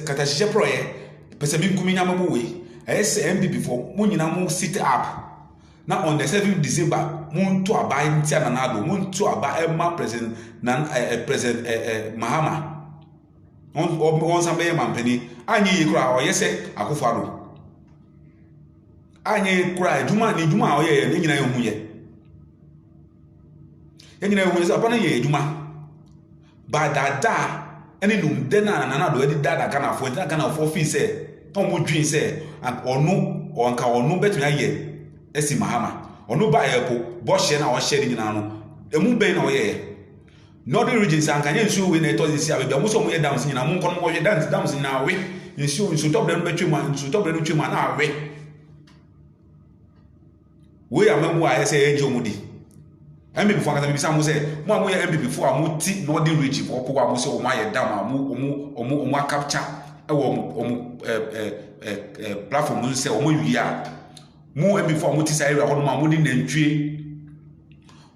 katashisha proe pese bi nkumi nyama mo we ese MPP for mo nyina mo sit up na on the 7th December mo nto aba ntia na nado mo nto aba emma president na president Mahama on sambe mampeni anyi yikura o yese akufado anyi kura eduma ni eduma o ye nyina ye hu ye nyina ye hu ye apa na ye eduma ba dada ene num de na do edi dada kana fo fi se ton mo dwin se onu onka onu betumi aye esi Mahama onu ba ye po bo hye na o hye nyina no emu ben na o ye Northern region sanka nye nsuo we na eto disi abe mo so mo ye dams nyina mo nko mo hye dams na we nsuo top dem betwe ma nsuo top dem betwe ma na we we amamu a ese enje omudi MPP for akata bisa mo se mo amu ye MPP for amuti Northern region for pogo amu se o ma ye dam amu capture e wo platform no se o mo wi a mo MPP for amuti sa area ho no amu di nantwie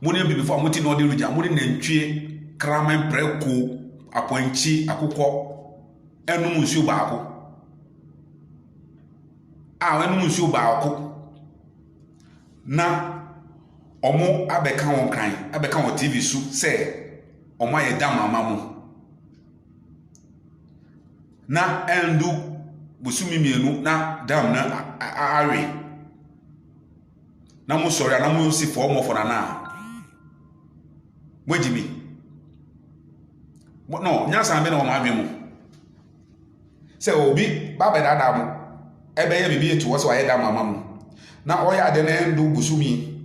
mo ne MPP for amuti Northern region amu di nantwie kraman preko aponchi akukọ enum nsuo baako enum nsuo baako na omo abeka won kan abeka won TV su se omo aye dam amamu na endu busumi mienu na dam na awe na mo sori na mo si fo mo fo na mwejimi no nyasa mbe na o ma adwemu se obi baba dada mo ebe ye bibi etu wo so aye dam amamu na oya ade na endu busumi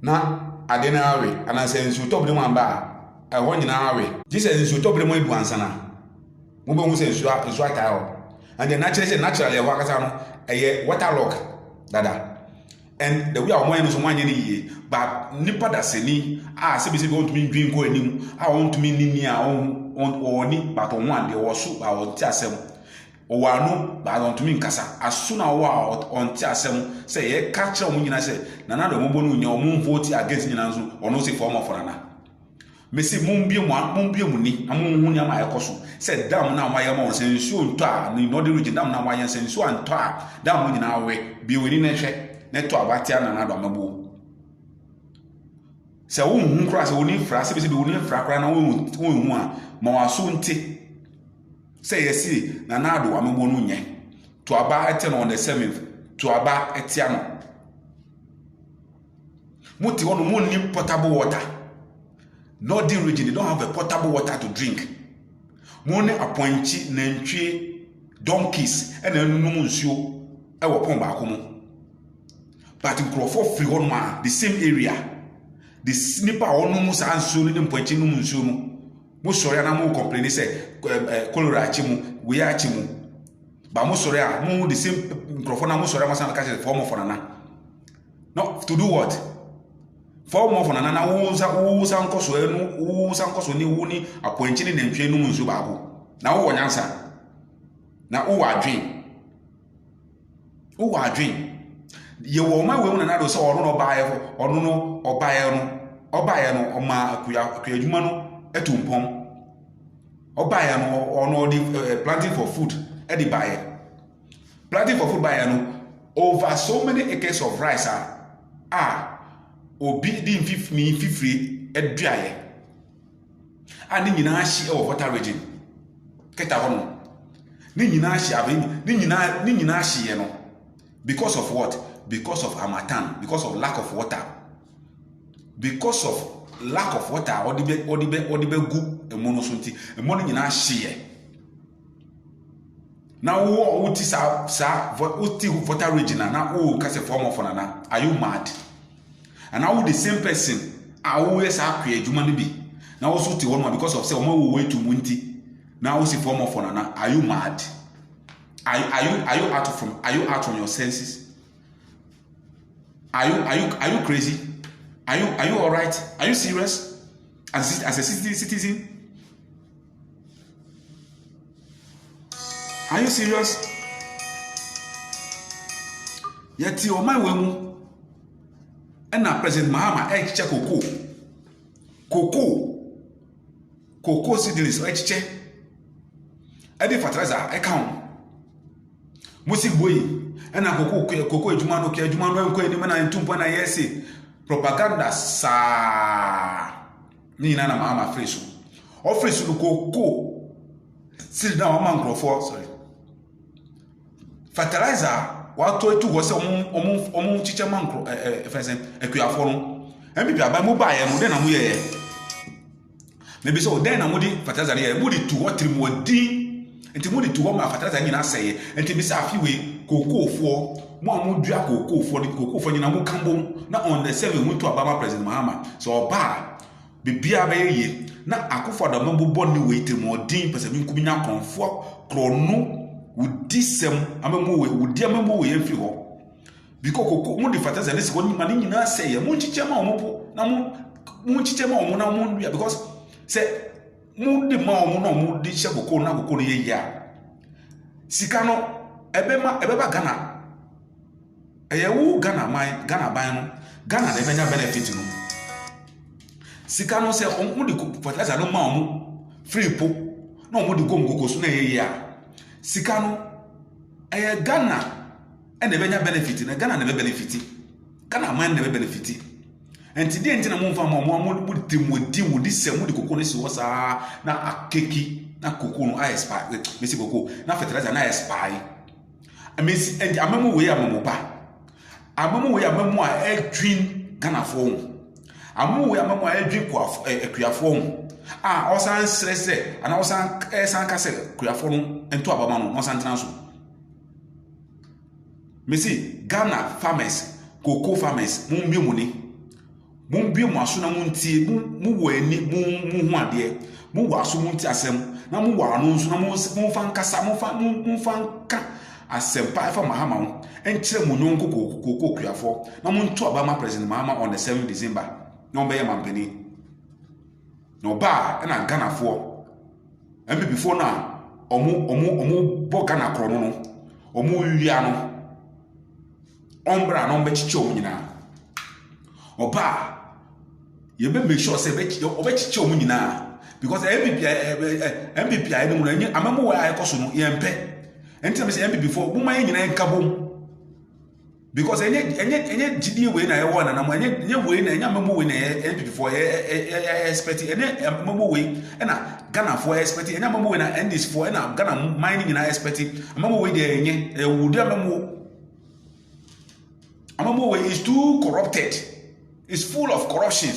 na ade na awe ananse nsu tobire mu amba ho nyina awe jesus nsu tobire mu edu ansana mo be hu se nsu ata o and the natural level akasa no eye waterlock dada and the way our mind is one ye but nipa da seni se be want me dwin ko anim want me nini oni but on one dey woso ba on ti asem o wanu ba on to me nkasa asuna wa on ti asem say ye catch o nyina say na na do mo bonu nya o mo vote against nyina nso ono se form of na mesi mumbie mu ni amu hu ni ama ekoso say dam na ama ye ma on say nsu nto a ni no de region dam na ama ye say nsu anto a dam nyina we bi we ni na hwe neto abatia na do amabu se wo hu kra se woni fra se bi woni fra kra na wo hu a ma waso nti say yesi na do amabu no nye to aba ete on the 7th to aba etia no muti wono mo ni potable water. Northern region, they don't have a potable water to drink. Money appointed nantwie donkeys and then no munsio e wo pon ba komo. But in Crawford free one man, the same area. The snipper on no musa ansuo no mpoinchi no munsio no. Mo sori na mo complain say cholera achimu, we achimu. Ba mo sori a mo the same Crawford na mo sori ma san catch the form of nana. No, to do what? For more for nana uza nkoso enu uza nkoso ni wuni aponchi ni nantwie nu nsu baako na wo nyansa na wo adwen ye wo ma we nana do so ono no obaye no oma akuyadwuma no etumpom obaye no ono di planting for food e di baye planting for food baye no over so many acres of rice obi di fifiri aduaye ani nyina hye e wo water region keta ho no ni nyina hye abeni ni nyina hye no because of what? Because of harmattan, because of lack of water, because of lack of water odibe gu emono so nti emono nyina hye na wo uti sa uti water region na o ka se form of na are you mad? And now the same person always have create adwuma no bi na wo so ti wo no because of say o ma wo wait to munti na wo si form of na are you mad? Are you out from your senses? Are you crazy? Are you all right? Are you serious as a citizen? Are you serious? Yeti o my wemu na President Mahama echiche cocoa seedlings echiche edi fertilizer account musi boyi na cocoa ejuma no enko eni na ntumpo na yesi propaganda sa ni na Mahama fresh o fresh no cocoa seed na o man grofo sorry fertilizer wato etu go se omu chiche mankro efense ekuafo no MPP aba mu ba ye no de na mu ye maybe so den na mu di fertilizer ye mu di tu what mu di enti mu di tu wo ma fertilizer nyina seye enti bi sa afi we kokofo mu amudua kokofo nyina mu kambo na on the 7 mu to Obama President Mahama so oba bibia ba ye na akofo da mabobɔ ni we tirim odin pese bi nkubinya konfo krono wudi sem amemu we wudi amemu we yemfi ho because koko mu di fertilizer ne siko mani nyina sey mu nchiche ma omo na mu nchiche ma omo na mu ndua because say mu di ma omo na mu di hye koko na koko no ye ya sika no ebeba Ghana eyewu Ghana ban no Ghana na ebenya benefit no sika no say mu di fertilizer no ma omo free po na omo di go koko so na ye ya sika no Ghana ene benya benefit na Ghana na benefit Ghana man na benefit enti die enti na mo mfa mo timodi wudi semu di kokko ne si wosa na akeki na kokko no expire mesi kokko na fertilizer na expire amesi enti amamu we amamu ba amamu we amamu a edwin Ghana fo amamu we amamu a edwin kwa ekuafo osan stresse ana osan kase kuafo no ento abama no osan tena so mesi Ghana farmers cocoa farmers mumbi mu aso na muntie mu wani mu hu ade mu waso munti asem na mu wano nso na mu fan kasa mu fan ka asem pa fa Mahama ho enkyere mu nyonko cocoa kuafo na mu nto Obama President Mahama on the 7th December na obeye mampani no ba na Ghana fo MPP fo na omu bo Ghana krono no omu wia no ombra no be chiche omu nyina oba ye be make sure say be chiche omu nyina because MPP ai no mu na amamu wa ai koso no ye mpe enti na say MPP fo bu man nyina nkabom because enye gidi we na ye wona na mo enye we na enye amamu we na MPP fo expect enye amamu we na Ghana for expect enye amamu we na NDC for na Ghana mining na expect amamu we de enye wudi amamu we is too corrupted, is full of corruption.